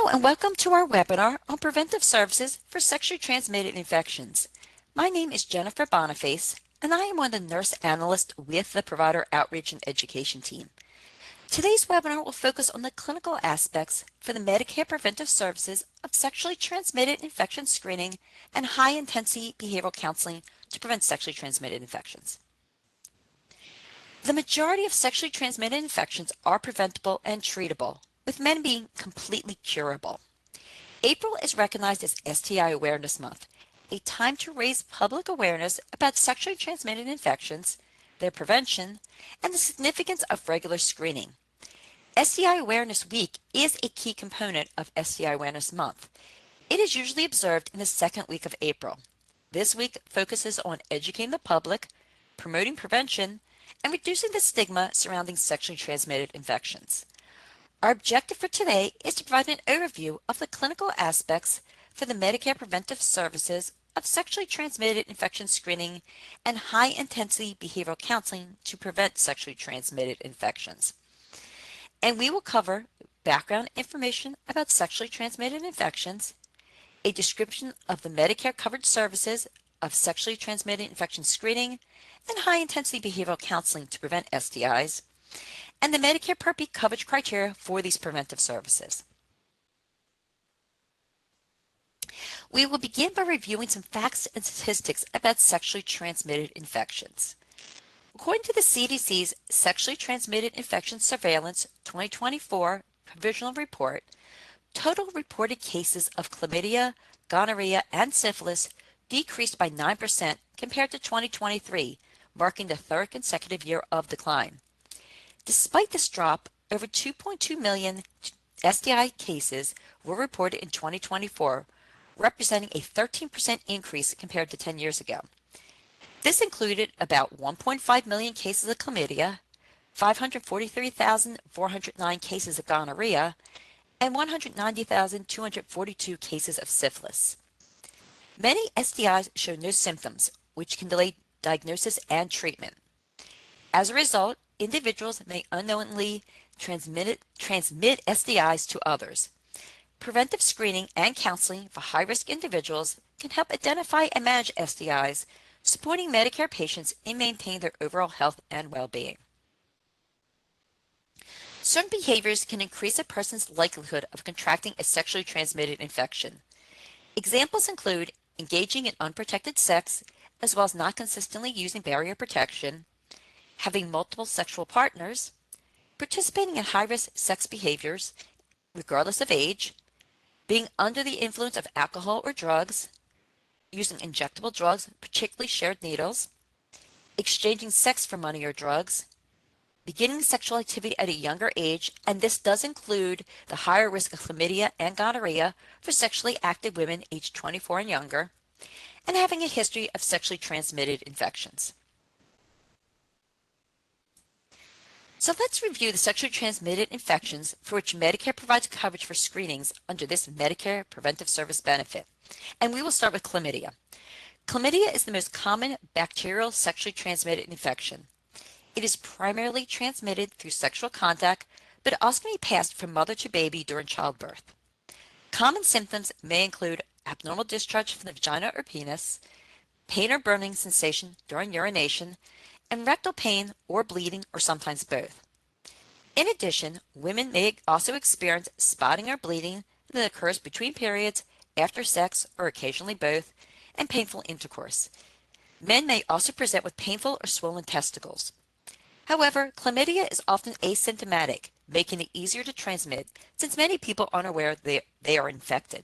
Hello and welcome to our webinar on preventive services for sexually transmitted infections. My name is Jennifer Boniface and I am one of the nurse analysts with the Provider Outreach and Education team. Today's webinar will focus on the clinical aspects for the Medicare preventive services of sexually transmitted infection screening and high-intensity behavioral counseling to prevent sexually transmitted infections. The majority of sexually transmitted infections are preventable and treatable, with many being completely curable. April is recognized as STI Awareness Month, a time to raise public awareness about sexually transmitted infections, their prevention, and the significance of regular screening. STI Awareness Week is a key component of STI Awareness Month. It is usually observed in the second week of April. This week focuses on educating the public, promoting prevention, and reducing the stigma surrounding sexually transmitted infections. Our objective for today is to provide an overview of the clinical aspects for the Medicare preventive services of sexually transmitted infection screening and high-intensity behavioral counseling to prevent sexually transmitted infections. And we will cover background information about sexually transmitted infections, a description of the Medicare covered services of sexually transmitted infection screening and high-intensity behavioral counseling to prevent STIs, and the Medicare Part B coverage criteria for these preventive services. We will begin by reviewing some facts and statistics about sexually transmitted infections. According to the CDC's Sexually Transmitted Infection Surveillance 2024 Provisional Report, total reported cases of chlamydia, gonorrhea, and syphilis decreased by 9% compared to 2023, marking the third consecutive year of decline. Despite this drop, over 2.2 million STI cases were reported in 2024, representing a 13% increase compared to 10 years ago. This included about 1.5 million cases of chlamydia, 543,409 cases of gonorrhea, and 190,242 cases of syphilis. Many STIs show no symptoms, which can delay diagnosis and treatment. As a result, individuals may unknowingly transmit STIs to others. Preventive screening and counseling for high-risk individuals can help identify and manage STIs, supporting Medicare patients in maintaining their overall health and well-being. Certain behaviors can increase a person's likelihood of contracting a sexually transmitted infection. Examples include engaging in unprotected sex, as well as not consistently using barrier protection, having multiple sexual partners, participating in high-risk sex behaviors, regardless of age, being under the influence of alcohol or drugs, using injectable drugs, particularly shared needles, exchanging sex for money or drugs, beginning sexual activity at a younger age, and this does include the higher risk of chlamydia and gonorrhea for sexually active women aged 24 and younger, and having a history of sexually transmitted infections. So let's review the sexually transmitted infections for which Medicare provides coverage for screenings under this Medicare preventive service benefit. And we will start with chlamydia. Chlamydia is the most common bacterial sexually transmitted infection. It is primarily transmitted through sexual contact, but also can be passed from mother to baby during childbirth. Common symptoms may include abnormal discharge from the vagina or penis, pain or burning sensation during urination, and rectal pain or bleeding, or sometimes both. In addition, women may also experience spotting or bleeding that occurs between periods, after sex, or occasionally both, and painful intercourse. Men may also present with painful or swollen testicles. However, chlamydia is often asymptomatic, making it easier to transmit since many people aren't aware they are infected.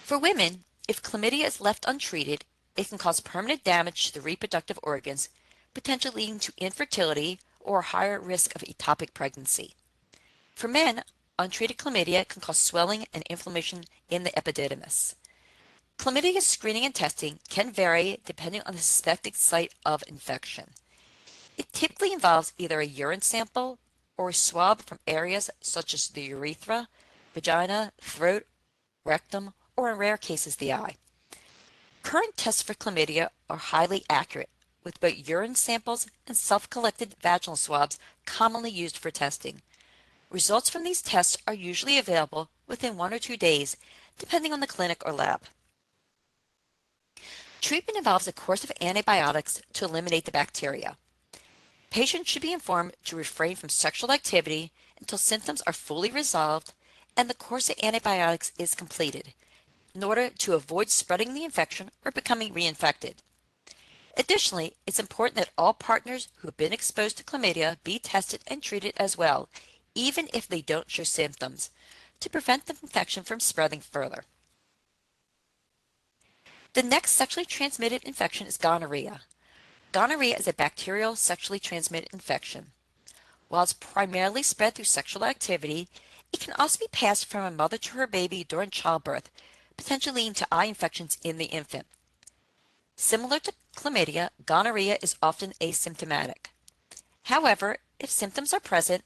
For women, if chlamydia is left untreated, it can cause permanent damage to the reproductive organs, potentially leading to infertility or a higher risk of ectopic pregnancy. For men, untreated chlamydia can cause swelling and inflammation in the epididymis. Chlamydia screening and testing can vary depending on the suspected site of infection. It typically involves either a urine sample or a swab from areas such as the urethra, vagina, throat, rectum, or in rare cases the eye. Current tests for chlamydia are highly accurate, with both urine samples and self-collected vaginal swabs commonly used for testing. Results from these tests are usually available within 1 or 2 days, depending on the clinic or lab. Treatment involves a course of antibiotics to eliminate the bacteria. Patients should be informed to refrain from sexual activity until symptoms are fully resolved and the course of antibiotics is completed, in order to avoid spreading the infection or becoming reinfected. Additionally, it's important that all partners who have been exposed to chlamydia be tested and treated as well, even if they don't show symptoms, to prevent the infection from spreading further. The next sexually transmitted infection is gonorrhea. Gonorrhea is a bacterial sexually transmitted infection. While it's primarily spread through sexual activity, it can also be passed from a mother to her baby during childbirth, potentially leading to eye infections in the infant. Similar to chlamydia, gonorrhea is often asymptomatic. However, if symptoms are present,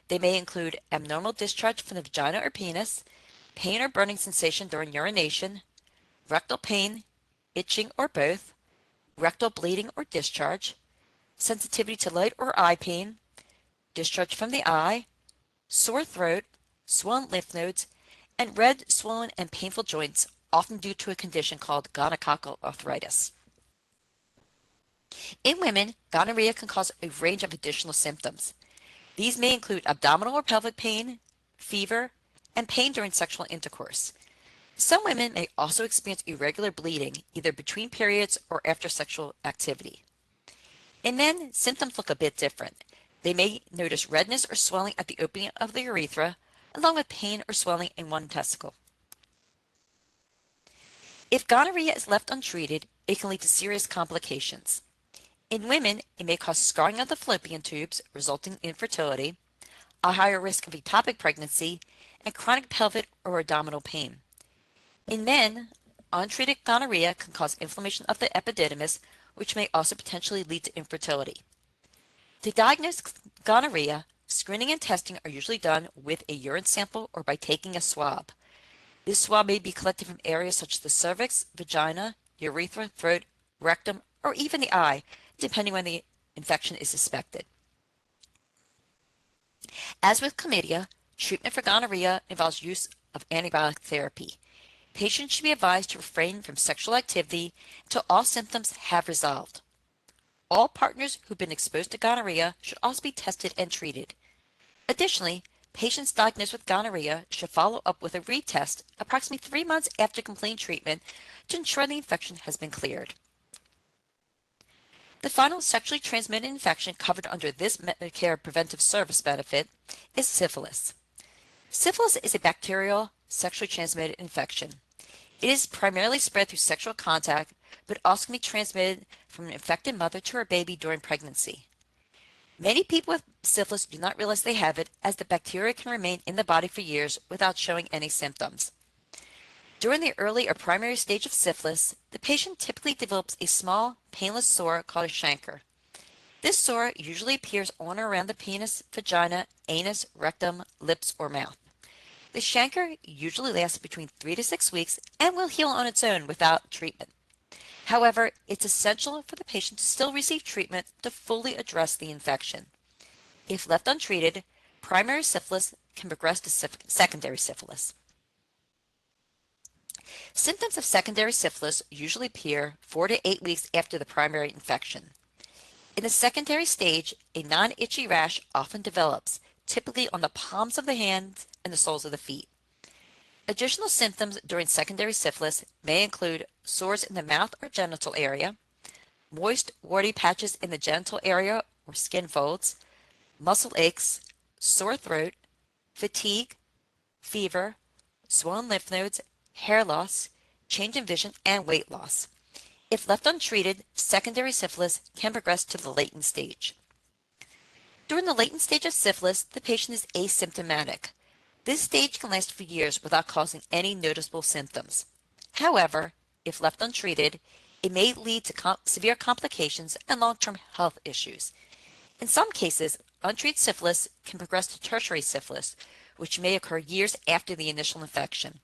they may include abnormal discharge from the vagina or penis, pain or burning sensation during urination, rectal pain, itching or both, rectal bleeding or discharge, sensitivity to light or eye pain, discharge from the eye, sore throat, swollen lymph nodes, and red, swollen, and painful joints, often due to a condition called gonococcal arthritis. In women, gonorrhea can cause a range of additional symptoms. These may include abdominal or pelvic pain, fever, and pain during sexual intercourse. Some women may also experience irregular bleeding, either between periods or after sexual activity. In men, symptoms look a bit different. They may notice redness or swelling at the opening of the urethra, along with pain or swelling in one testicle. If gonorrhea is left untreated, it can lead to serious complications. In women, it may cause scarring of the fallopian tubes, resulting in infertility, a higher risk of ectopic pregnancy, and chronic pelvic or abdominal pain. In men, untreated gonorrhea can cause inflammation of the epididymis, which may also potentially lead to infertility. To diagnose gonorrhea, screening and testing are usually done with a urine sample or by taking a swab. This swab may be collected from areas such as the cervix, vagina, urethra, throat, rectum, or even the eye, depending when the infection is suspected. As with chlamydia, treatment for gonorrhea involves use of antibiotic therapy. Patients should be advised to refrain from sexual activity until all symptoms have resolved. All partners who've been exposed to gonorrhea should also be tested and treated. Additionally, patients diagnosed with gonorrhea should follow up with a retest approximately 3 months after completing treatment to ensure the infection has been cleared. The final sexually transmitted infection covered under this Medicare preventive service benefit is syphilis. Syphilis is a bacterial sexually transmitted infection. It is primarily spread through sexual contact, but also can be transmitted from an infected mother to her baby during pregnancy. Many people with syphilis do not realize they have it, as the bacteria can remain in the body for years without showing any symptoms. During the early or primary stage of syphilis, the patient typically develops a small, painless sore called a chancre. This sore usually appears on or around the penis, vagina, anus, rectum, lips, or mouth. The chancre usually lasts between 3 to 6 weeks and will heal on its own without treatment. However, it's essential for the patient to still receive treatment to fully address the infection. If left untreated, primary syphilis can progress to secondary syphilis. Symptoms of secondary syphilis usually appear 4 to 8 weeks after the primary infection. In the secondary stage, a non-itchy rash often develops, typically on the palms of the hands and the soles of the feet. Additional symptoms during secondary syphilis may include sores in the mouth or genital area, moist, warty patches in the genital area or skin folds, muscle aches, sore throat, fatigue, fever, swollen lymph nodes, hair loss, change in vision, and weight loss. If left untreated, secondary syphilis can progress to the latent stage. During the latent stage of syphilis, the patient is asymptomatic. This stage can last for years without causing any noticeable symptoms. However, if left untreated, it may lead to severe complications and long-term health issues. In some cases, untreated syphilis can progress to tertiary syphilis, which may occur years after the initial infection.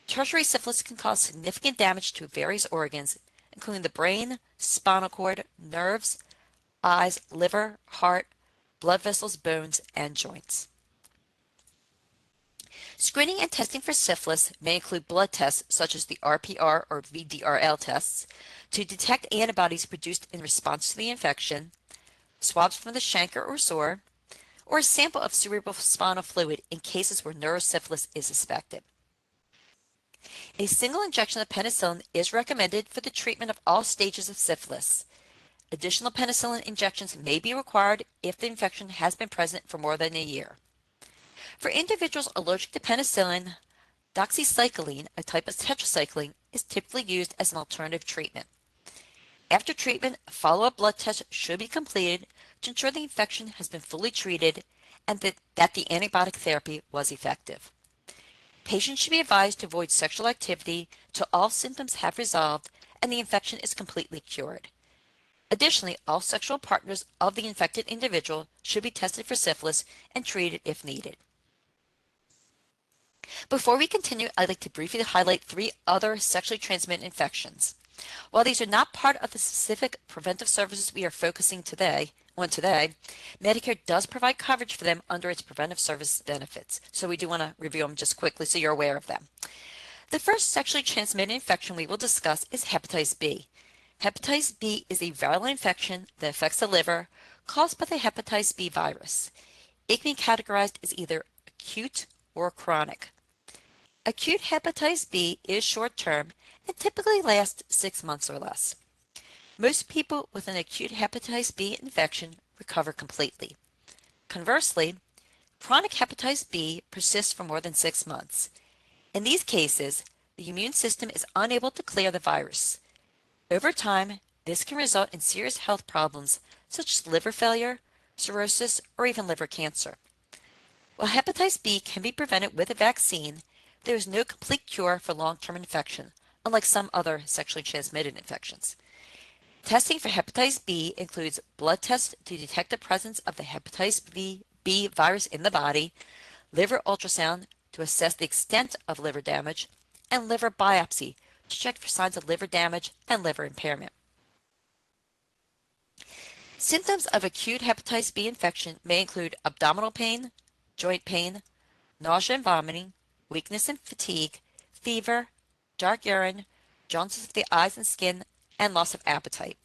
Tertiary syphilis can cause significant damage to various organs, including the brain, spinal cord, nerves, eyes, liver, heart, blood vessels, bones, and joints. Screening and testing for syphilis may include blood tests such as the RPR or VDRL tests to detect antibodies produced in response to the infection, swabs from the chancre or sore, or a sample of cerebrospinal fluid in cases where neurosyphilis is suspected. A single injection of penicillin is recommended for the treatment of all stages of syphilis. Additional penicillin injections may be required if the infection has been present for more than a year. For individuals allergic to penicillin, doxycycline, a type of tetracycline, is typically used as an alternative treatment. After treatment, a follow-up blood test should be completed to ensure the infection has been fully treated and that the antibiotic therapy was effective. Patients should be advised to avoid sexual activity till all symptoms have resolved and the infection is completely cured. Additionally, all sexual partners of the infected individual should be tested for syphilis and treated if needed. Before we continue, I'd like to briefly highlight 3 other sexually transmitted infections. While these are not part of the specific preventive services we are focusing on today, Medicare does provide coverage for them under its preventive service benefits. So we do want to review them just quickly so you're aware of them. The first sexually transmitted infection we will discuss is hepatitis B. Hepatitis B is a viral infection that affects the liver caused by the hepatitis B virus. It can be categorized as either acute or chronic. Acute hepatitis B is short-term and typically lasts 6 months or less. Most people with an acute hepatitis B infection recover completely. Conversely, chronic hepatitis B persists for more than 6 months. In these cases, the immune system is unable to clear the virus. Over time, this can result in serious health problems such as liver failure, cirrhosis, or even liver cancer. While hepatitis B can be prevented with a vaccine, there is no complete cure for long-term infection, unlike some other sexually transmitted infections. Testing for hepatitis B includes blood tests to detect the presence of the hepatitis B virus in the body, liver ultrasound to assess the extent of liver damage, and liver biopsy to check for signs of liver damage and liver impairment. Symptoms of acute hepatitis B infection may include abdominal pain, joint pain, nausea and vomiting, weakness and fatigue, fever, dark urine, jaundice of the eyes and skin, and loss of appetite.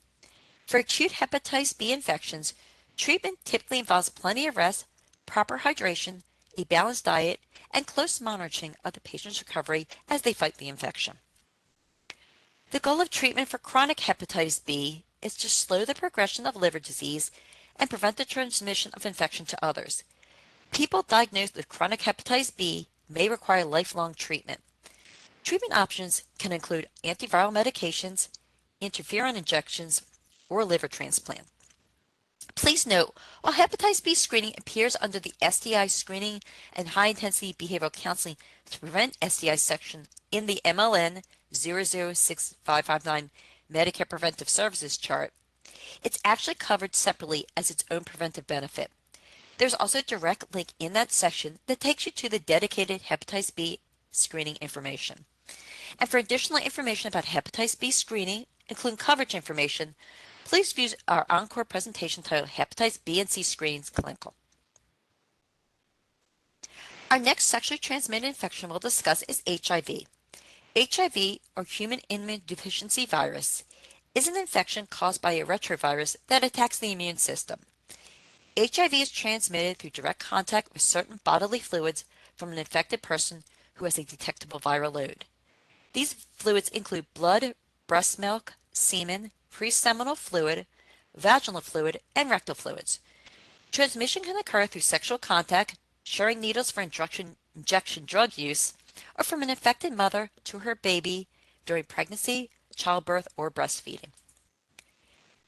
For acute hepatitis B infections, treatment typically involves plenty of rest, proper hydration, a balanced diet, and close monitoring of the patient's recovery as they fight the infection. The goal of treatment for chronic hepatitis B is to slow the progression of liver disease and prevent the transmission of infection to others. People diagnosed with chronic hepatitis B may require lifelong treatment. Treatment options can include antiviral medications, interferon injections, or liver transplant. Please note, while hepatitis B screening appears under the STI screening and high-intensity behavioral counseling to prevent STI section in the MLN 006559 Medicare Preventive Services chart, it's actually covered separately as its own preventive benefit. There's also a direct link in that section that takes you to the dedicated hepatitis B screening information. And for additional information about hepatitis B screening, including coverage information, please view our encore presentation titled Hepatitis B and C Screenings Clinical. Our next sexually transmitted infection we'll discuss is HIV. HIV, or human immunodeficiency virus, is an infection caused by a retrovirus that attacks the immune system. HIV is transmitted through direct contact with certain bodily fluids from an infected person who has a detectable viral load. These fluids include blood, breast milk, semen, preseminal fluid, vaginal fluid, and rectal fluids. Transmission can occur through sexual contact, sharing needles for injection drug use, or from an infected mother to her baby during pregnancy, childbirth, or breastfeeding.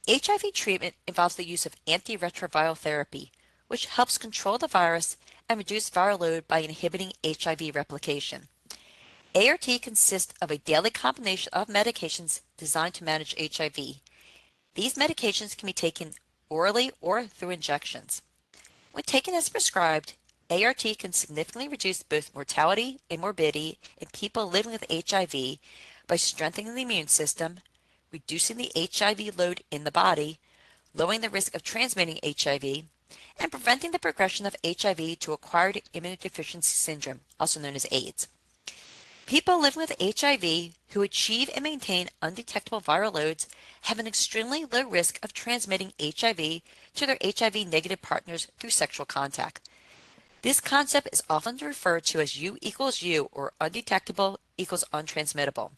HIV treatment involves the use of antiretroviral therapy, which helps control the virus and reduce viral load by inhibiting HIV replication. ART consists of a daily combination of medications designed to manage HIV. These medications can be taken orally or through injections. When taken as prescribed, ART can significantly reduce both mortality and morbidity in people living with HIV by strengthening the immune system, reducing the HIV load in the body, lowering the risk of transmitting HIV, and preventing the progression of HIV to acquired immunodeficiency syndrome, also known as AIDS. People living with HIV who achieve and maintain undetectable viral loads have an extremely low risk of transmitting HIV to their HIV-negative partners through sexual contact. This concept is often referred to as U equals U, or undetectable equals untransmittable.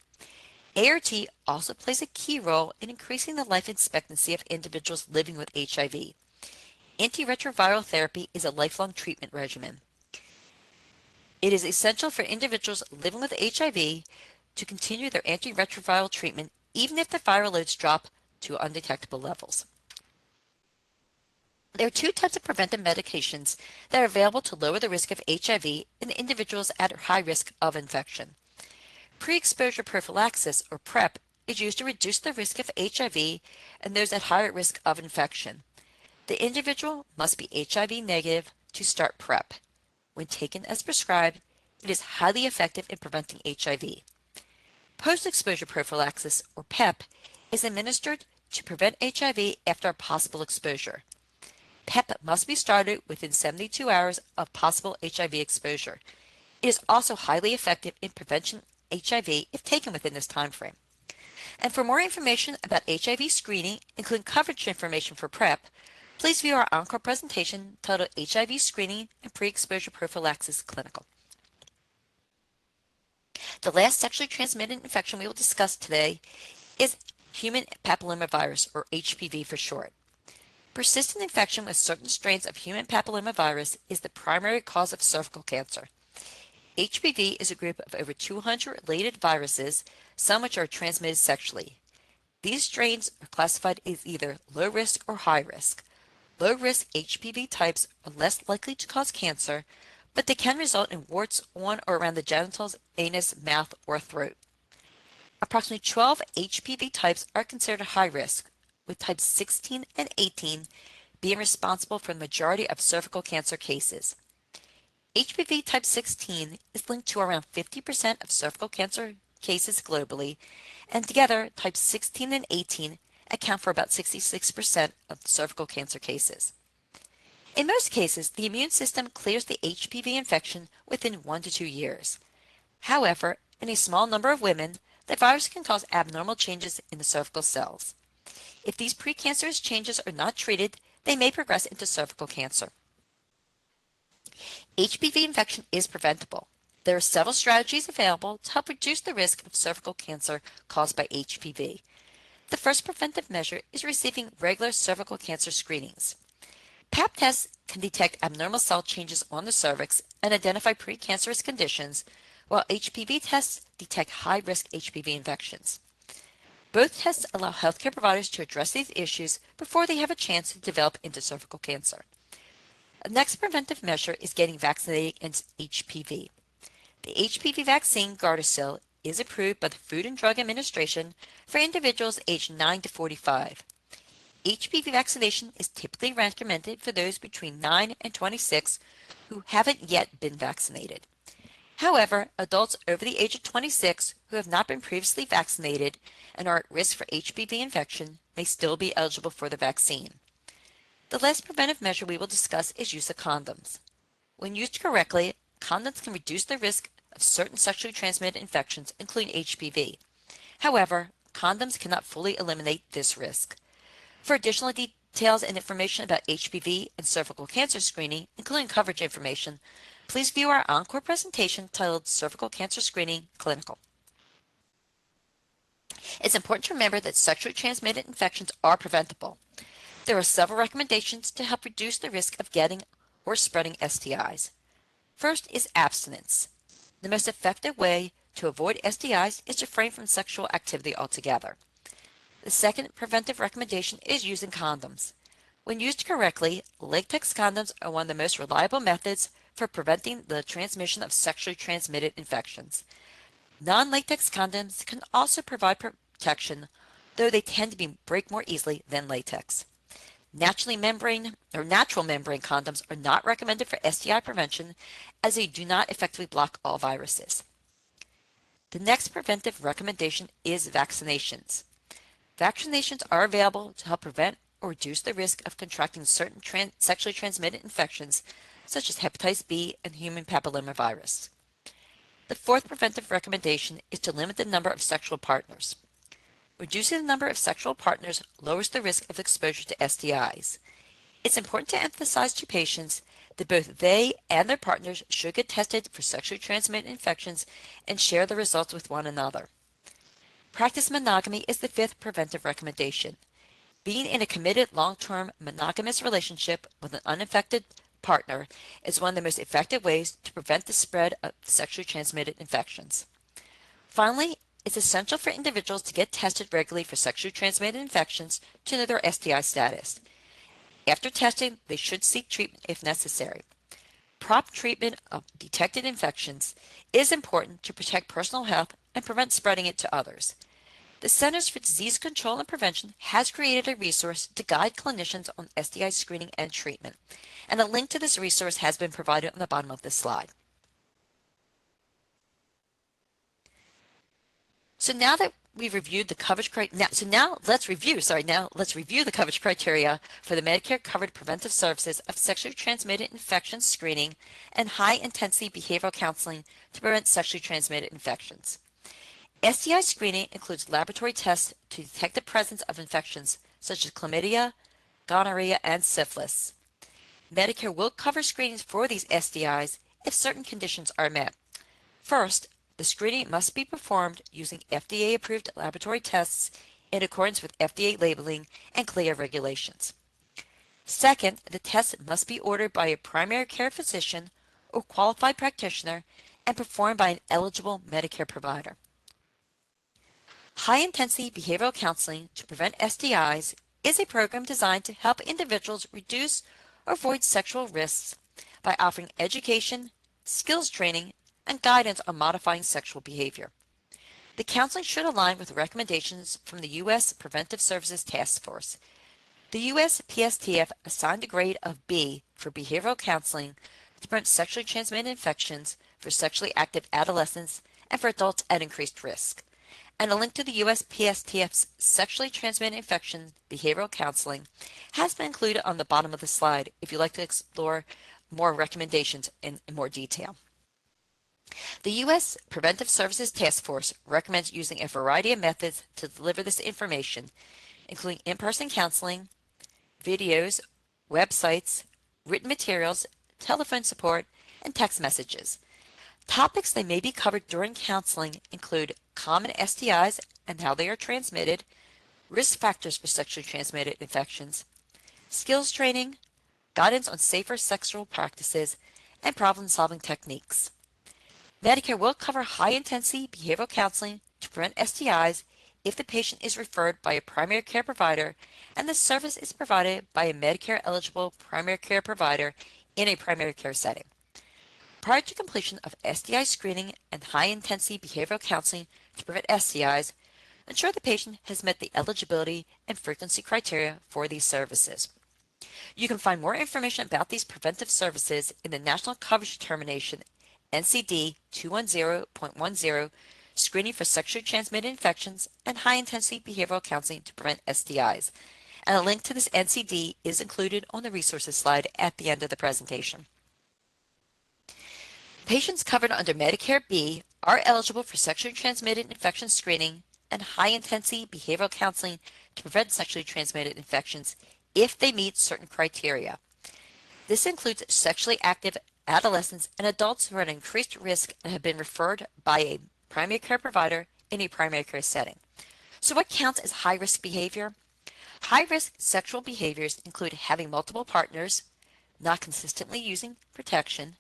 ART also plays a key role in increasing the life expectancy of individuals living with HIV. Antiretroviral therapy is a lifelong treatment regimen. It is essential for individuals living with HIV to continue their antiretroviral treatment even if the viral loads drop to undetectable levels. There are two types of preventive medications that are available to lower the risk of HIV in individuals at high risk of infection. Pre-exposure prophylaxis, or PrEP, is used to reduce the risk of HIV in those at higher risk of infection. The individual must be HIV negative to start PrEP. When taken as prescribed, it is highly effective in preventing HIV. Post-exposure prophylaxis, or PEP, is administered to prevent HIV after a possible exposure. PEP must be started within 72 hours of possible HIV exposure. It is also highly effective in preventing HIV if taken within this time frame. And for more information about HIV screening, including coverage information for PrEP, please view our encore presentation titled HIV Screening and Pre-Exposure Prophylaxis Clinical. The last sexually transmitted infection we will discuss today is human papillomavirus, or HPV for short. Persistent infection with certain strains of human papillomavirus is the primary cause of cervical cancer. HPV is a group of over 200 related viruses, some which are transmitted sexually. These strains are classified as either low risk or high risk. Low risk HPV types are less likely to cause cancer, but they can result in warts on or around the genitals, anus, mouth, or throat. Approximately 12 HPV types are considered high risk, with types 16 and 18 being responsible for the majority of cervical cancer cases. HPV type 16 is linked to around 50% of cervical cancer cases globally, and together types 16 and 18 account for about 66% of cervical cancer cases. In most cases, the immune system clears the HPV infection within 1 to 2 years. However, in a small number of women, the virus can cause abnormal changes in the cervical cells. If these precancerous changes are not treated, they may progress into cervical cancer. HPV infection is preventable. There are several strategies available to help reduce the risk of cervical cancer caused by HPV. The first preventive measure is receiving regular cervical cancer screenings. Pap tests can detect abnormal cell changes on the cervix and identify precancerous conditions, while HPV tests detect high-risk HPV infections. Both tests allow healthcare providers to address these issues before they have a chance to develop into cervical cancer. The next preventive measure is getting vaccinated against HPV. The HPV vaccine Gardasil is approved by the Food and Drug Administration for individuals aged 9 to 45. HPV vaccination is typically recommended for those between 9 and 26 who haven't yet been vaccinated. However, adults over the age of 26 who have not been previously vaccinated and are at risk for HPV infection may still be eligible for the vaccine. The last preventive measure we will discuss is use of condoms. When used correctly, condoms can reduce the risk of certain sexually transmitted infections, including HPV. However, condoms cannot fully eliminate this risk. For additional details and information about HPV and cervical cancer screening, including coverage information, please view our encore presentation titled Cervical Cancer Screening Clinical. It's important to remember that sexually transmitted infections are preventable. There are several recommendations to help reduce the risk of getting or spreading STIs. First is abstinence. The most effective way to avoid STIs is to refrain from sexual activity altogether. The second preventive recommendation is using condoms. When used correctly, latex condoms are one of the most reliable methods for preventing the transmission of sexually transmitted infections. Non-latex condoms can also provide protection, though they tend to break more easily than latex. Natural membrane condoms are not recommended for STI prevention as they do not effectively block all viruses. The next preventive recommendation is vaccinations. Vaccinations are available to help prevent or reduce the risk of contracting certain sexually transmitted infections, such as hepatitis B and human papillomavirus. The fourth preventive recommendation is to limit the number of sexual partners. Reducing the number of sexual partners lowers the risk of exposure to STIs. It's important to emphasize to patients that both they and their partners should get tested for sexually transmitted infections and share the results with one another. Practice monogamy is the fifth preventive recommendation. Being in a committed long-term monogamous relationship with an unaffected partner is one of the most effective ways to prevent the spread of sexually transmitted infections. Finally, it's essential for individuals to get tested regularly for sexually transmitted infections to know their STI status. After testing, they should seek treatment if necessary. Prompt treatment of detected infections is important to protect personal health and prevent spreading it to others. The Centers for Disease Control and Prevention has created a resource to guide clinicians on STI screening and treatment, and a link to this resource has been provided on the bottom of this slide. So now that we've reviewed the coverage criteria, now let's review the coverage criteria for the Medicare covered preventive services of sexually transmitted infection screening and high intensity behavioral counseling to prevent sexually transmitted infections. STI screening includes laboratory tests to detect the presence of infections such as chlamydia, gonorrhea, and syphilis. Medicare will cover screenings for these STIs if certain conditions are met. First, the screening must be performed using FDA-approved laboratory tests in accordance with FDA labeling and CLIA regulations. Second, the test must be ordered by a primary care physician or qualified practitioner and performed by an eligible Medicare provider. High-intensity behavioral counseling to prevent STIs is a program designed to help individuals reduce or avoid sexual risks by offering education, skills training, and guidance on modifying sexual behavior. The counseling should align with recommendations from the U.S. Preventive Services Task Force. The U.S. PSTF assigned a grade of B for behavioral counseling to prevent sexually transmitted infections for sexually active adolescents and for adults at increased risk. And a link to the U.S. PSTF's Sexually Transmitted Infection Behavioral Counseling has been included on the bottom of the slide if you'd like to explore more recommendations in more detail. The U.S. Preventive Services Task Force recommends using a variety of methods to deliver this information, including in-person counseling, videos, websites, written materials, telephone support, and text messages. Topics that may be covered during counseling include common STIs and how they are transmitted, risk factors for sexually transmitted infections, skills training, guidance on safer sexual practices, and problem-solving techniques. Medicare will cover high-intensity behavioral counseling to prevent STIs if the patient is referred by a primary care provider and the service is provided by a Medicare-eligible primary care provider in a primary care setting. Prior to completion of STI screening and high-intensity behavioral counseling to prevent STIs, ensure the patient has met the eligibility and frequency criteria for these services. You can find more information about these preventive services in the National Coverage Determination NCD 210.10 Screening for Sexually Transmitted Infections and High-Intensity Behavioral Counseling to Prevent STIs. And a link to this NCD is included on the resources slide at the end of the presentation. Patients covered under Medicare B are eligible for sexually transmitted infection screening and high-intensity behavioral counseling to prevent sexually transmitted infections if they meet certain criteria. This includes sexually active adolescents and adults who are at increased risk and have been referred by a primary care provider in a primary care setting. So what counts as high-risk behavior? High-risk sexual behaviors include having multiple partners, not consistently using protection,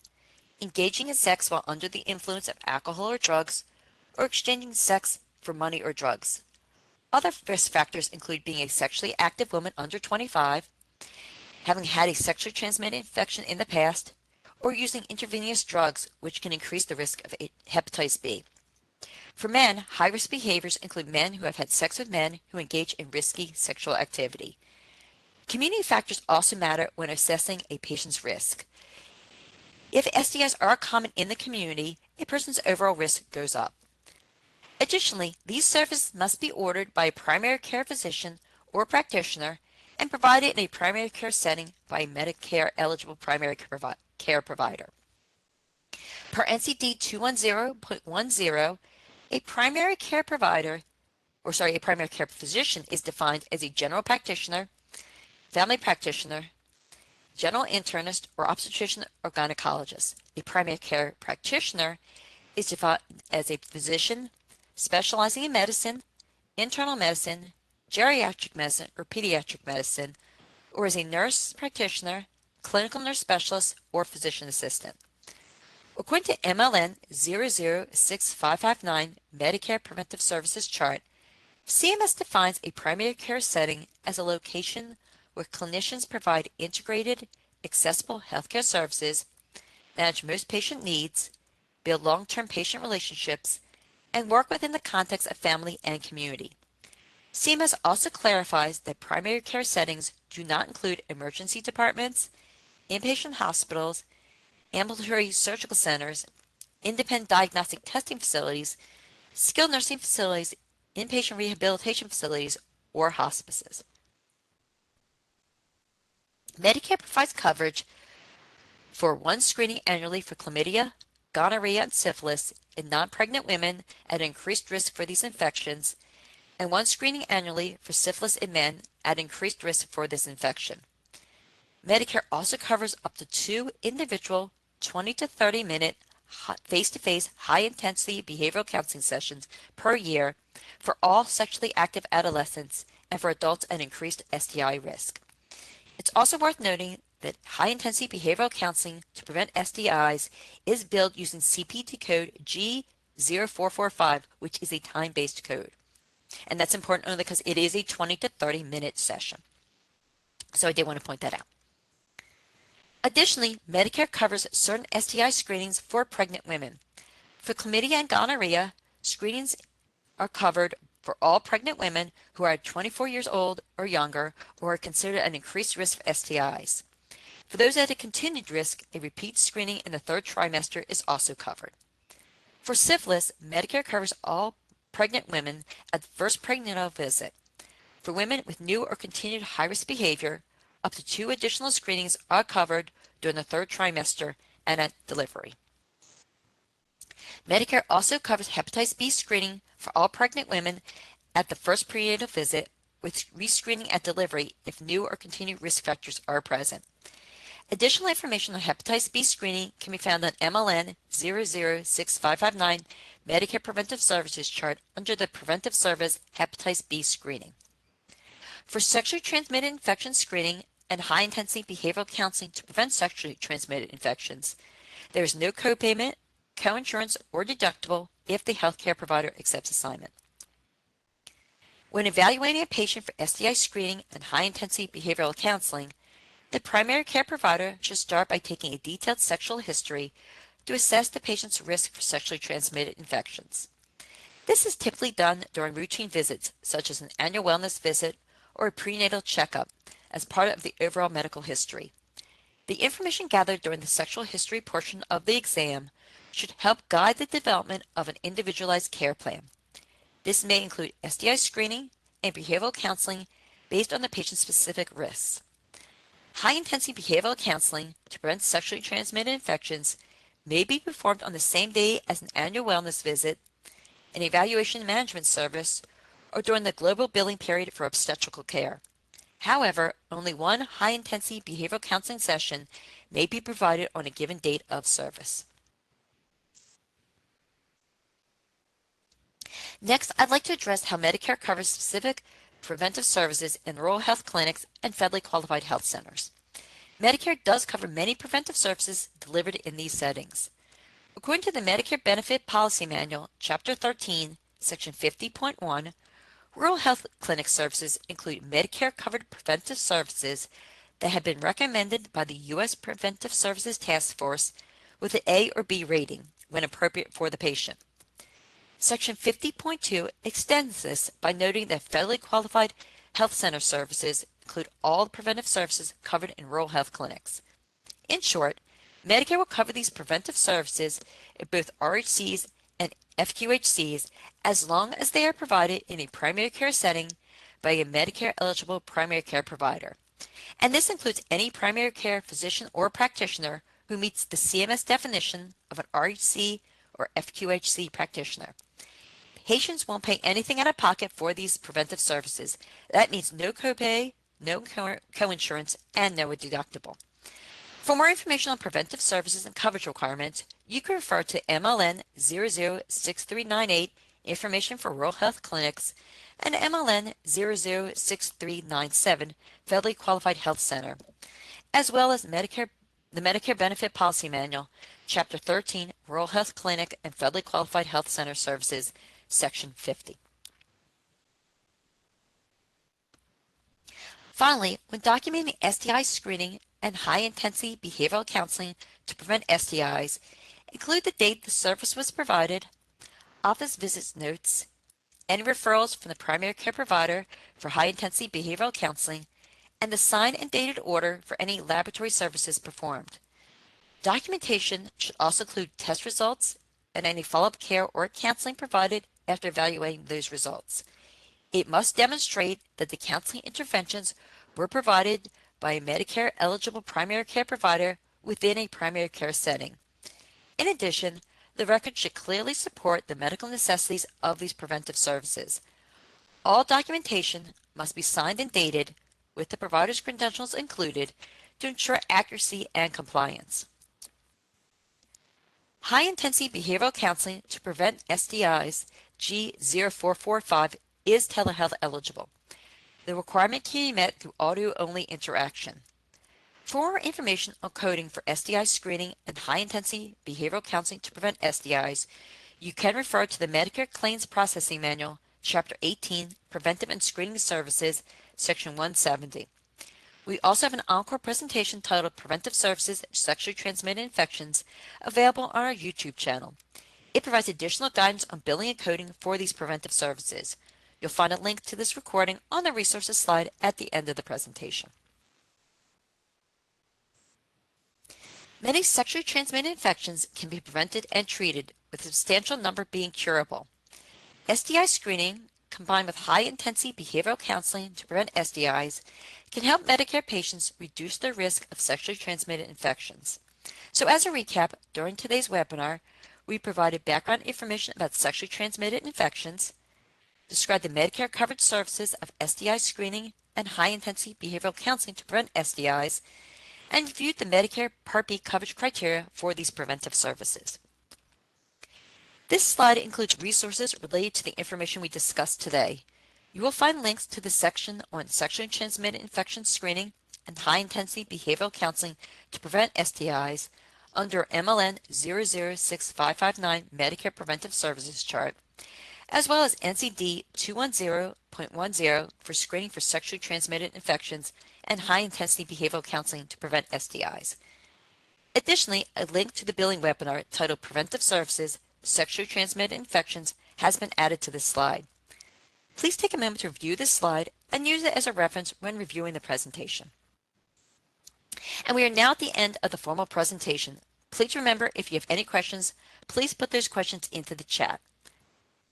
engaging in sex while under the influence of alcohol or drugs, or exchanging sex for money or drugs. Other risk factors include being a sexually active woman under 25, having had a sexually transmitted infection in the past, or using intravenous drugs, which can increase the risk of hepatitis B. For men, high-risk behaviors include men who have had sex with men who engage in risky sexual activity. Community factors also matter when assessing a patient's risk. If STIs are common in the community, a person's overall risk goes up. Additionally, these services must be ordered by a primary care physician or practitioner and provided in a primary care setting by a Medicare eligible primary care provider. Per NCD 210.10, a primary care provider, a primary care physician is defined as a general practitioner, family practitioner, general internist, or obstetrician or gynecologist. A primary care practitioner is defined as a physician specializing in medicine, internal medicine, geriatric medicine, or pediatric medicine, or as a nurse practitioner, clinical nurse specialist, or physician assistant. According to MLN 006559 Medicare Preventive Services Chart, CMS defines a primary care setting as a location where clinicians provide integrated, accessible healthcare services, manage most patient needs, build long-term patient relationships, and work within the context of family and community. CMS also clarifies that primary care settings do not include emergency departments, inpatient hospitals, ambulatory surgical centers, independent diagnostic testing facilities, skilled nursing facilities, inpatient rehabilitation facilities, or hospices. Medicare provides coverage for one screening annually for chlamydia, gonorrhea, and syphilis in non-pregnant women at increased risk for these infections, and one screening annually for syphilis in men at increased risk for this infection. Medicare also covers up to 2 individual 20 to 30 minute face-to-face high-intensity behavioral counseling sessions per year for all sexually active adolescents and for adults at increased STI risk. It's also worth noting that high-intensity behavioral counseling to prevent STIs is billed using CPT code G0445, which is a time-based code. And that's important only because it is a 20 to 30 minute session. So I did want to point that out. Additionally, Medicare covers certain STI screenings for pregnant women. For chlamydia and gonorrhea, screenings are covered for all pregnant women who are 24 years old or younger or are considered at increased risk of STIs. For those at a continued risk, a repeat screening in the third trimester is also covered. For syphilis, Medicare covers all pregnant women at the first prenatal visit. For women with new or continued high-risk behavior, up to 2 additional screenings are covered during the third trimester and at delivery. Medicare also covers hepatitis B screening for all pregnant women at the first prenatal visit, with rescreening at delivery if new or continued risk factors are present. Additional information on hepatitis B screening can be found on MLN 006559 Medicare Preventive Services Chart under the Preventive Service Hepatitis B Screening. For sexually transmitted infection screening and high-intensity behavioral counseling to prevent sexually transmitted infections, there is no copayment, coinsurance, or deductible if the healthcare provider accepts assignment. When evaluating a patient for STI screening and high-intensity behavioral counseling, the primary care provider should start by taking a detailed sexual history to assess the patient's risk for sexually transmitted infections. This is typically done during routine visits, such as an annual wellness visit or a prenatal checkup, as part of the overall medical history. The information gathered during the sexual history portion of the exam should help guide the development of an individualized care plan. This may include STI screening and behavioral counseling based on the patient's specific risks. High-intensity behavioral counseling to prevent sexually transmitted infections may be performed on the same day as an annual wellness visit, an evaluation management service, or during the global billing period for obstetrical care. However, only one high-intensity behavioral counseling session may be provided on a given date of service. Next, I'd like to address how Medicare covers specific preventive services in rural health clinics and federally qualified health centers. Medicare does cover many preventive services delivered in these settings. According to the Medicare Benefit Policy Manual, Chapter 13, Section 50.1, rural health clinic services include Medicare-covered preventive services that have been recommended by the U.S. Preventive Services Task Force with an A or B rating when appropriate for the patient. Section 50.2 extends this by noting that federally qualified health center services include all the preventive services covered in rural health clinics. In short, Medicare will cover these preventive services in both RHCs and FQHCs as long as they are provided in a primary care setting by a Medicare-eligible primary care provider. And this includes any primary care physician or practitioner who meets the CMS definition of an RHC or FQHC practitioner. Patients won't pay anything out of pocket for these preventive services. That means no copay, no coinsurance, and no deductible. For more information on preventive services and coverage requirements, you can refer to MLN 006398, Information for Rural Health Clinics, and MLN 006397, Federally Qualified Health Center, as well as the Medicare Benefit Policy Manual, Chapter 13, Rural Health Clinic and Federally Qualified Health Center Services, Section 50. Finally, when documenting STI screening and high-intensity behavioral counseling to prevent STIs, include the date the service was provided, office visits notes, any referrals from the primary care provider for high-intensity behavioral counseling, and the signed and dated order for any laboratory services performed. Documentation should also include test results and any follow-up care or counseling provided after evaluating those results. It must demonstrate that the counseling interventions were provided by a Medicare-eligible primary care provider within a primary care setting. In addition, the record should clearly support the medical necessities of these preventive services. All documentation must be signed and dated with the provider's credentials included to ensure accuracy and compliance. High-intensity behavioral counseling to prevent STIs, G0445, is telehealth eligible. The requirement can be met through audio-only interaction. For more information on coding for STI screening and high-intensity behavioral counseling to prevent STIs, you can refer to the Medicare Claims Processing Manual, Chapter 18, Preventive and Screening Services, Section 170. We also have an encore presentation titled Preventive Services, Sexually Transmitted Infections, available on our YouTube channel. It provides additional guidance on billing and coding for these preventive services. You'll find a link to this recording on the resources slide at the end of the presentation. Many sexually transmitted infections can be prevented and treated, with a substantial number being curable. STI screening, combined with high-intensity behavioral counseling to prevent STIs, can help Medicare patients reduce their risk of sexually transmitted infections. So as a recap, during today's webinar, we provided background information about sexually transmitted infections, described the Medicare coverage services of STI screening and high-intensity behavioral counseling to prevent STIs, and reviewed the Medicare Part B coverage criteria for these preventive services. This slide includes resources related to the information we discussed today. You will find links to the section on sexually transmitted infection screening and high-intensity behavioral counseling to prevent STIs under MLN 006559 Medicare Preventive Services Chart, as well as NCD 210.10 for screening for sexually transmitted infections and high-intensity behavioral counseling to prevent STIs. Additionally, a link to the billing webinar titled Preventive Services, Sexually Transmitted Infections has been added to this slide. Please take a moment to review this slide and use it as a reference when reviewing the presentation. And we are now at the end of the formal presentation. Please remember, if you have any questions, please put those questions into the chat.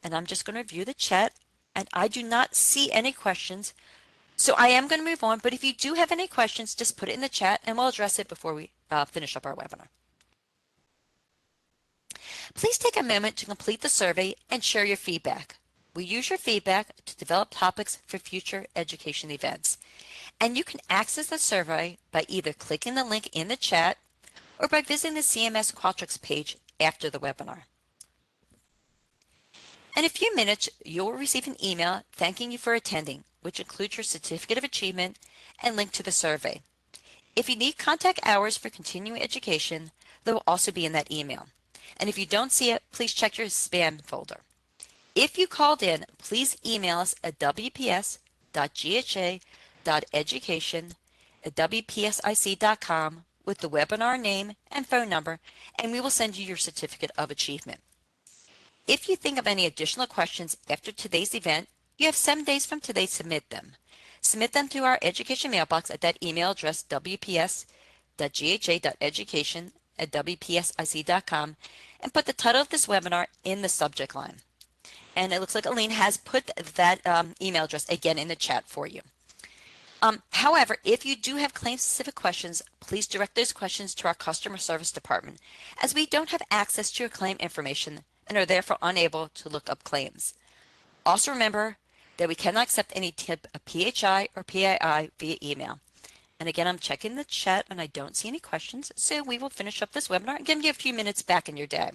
And I'm just going to review the chat, and I do not see any questions. So I am going to move on, but if you do have any questions, just put it in the chat and we'll address it before we finish up our webinar. Please take a moment to complete the survey and share your feedback. We use your feedback to develop topics for future education events. And you can access the survey by either clicking the link in the chat or by visiting the CMS Qualtrics page after the webinar. In a few minutes, you'll receive an email thanking you for attending, which includes your Certificate of Achievement and link to the survey. If you need contact hours for continuing education, they will also be in that email. And if you don't see it, please check your spam folder. If you called in, please email us at wps.gha.education@wpsic.com with the webinar name and phone number, and we will send you your Certificate of Achievement. If you think of any additional questions after today's event, you have 7 days from today to submit them. Submit them to our education mailbox at that email address, wps.gha.education@wpsic.com, and put the title of this webinar in the subject line. And it looks like Aline has put that email address again in the chat for you. However, if you do have claim-specific questions, please direct those questions to our customer service department, as we don't have access to your claim information and are therefore unable to look up claims. Also remember that we cannot accept any type of PHI or PII via email. And again, I'm checking the chat and I don't see any questions, so we will finish up this webinar and give you a few minutes back in your day.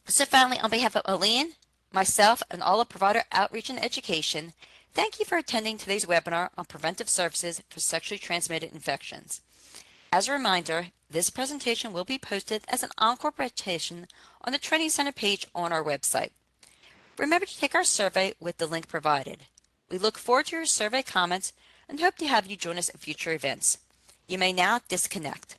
So finally, on behalf of Aline, myself, and all of Provider Outreach and Education, thank you for attending today's webinar on preventive services for sexually transmitted infections. As a reminder, this presentation will be posted as an encore presentation on the Training Center page on our website. Remember to take our survey with the link provided. We look forward to your survey comments and hope to have you join us at future events. You may now disconnect.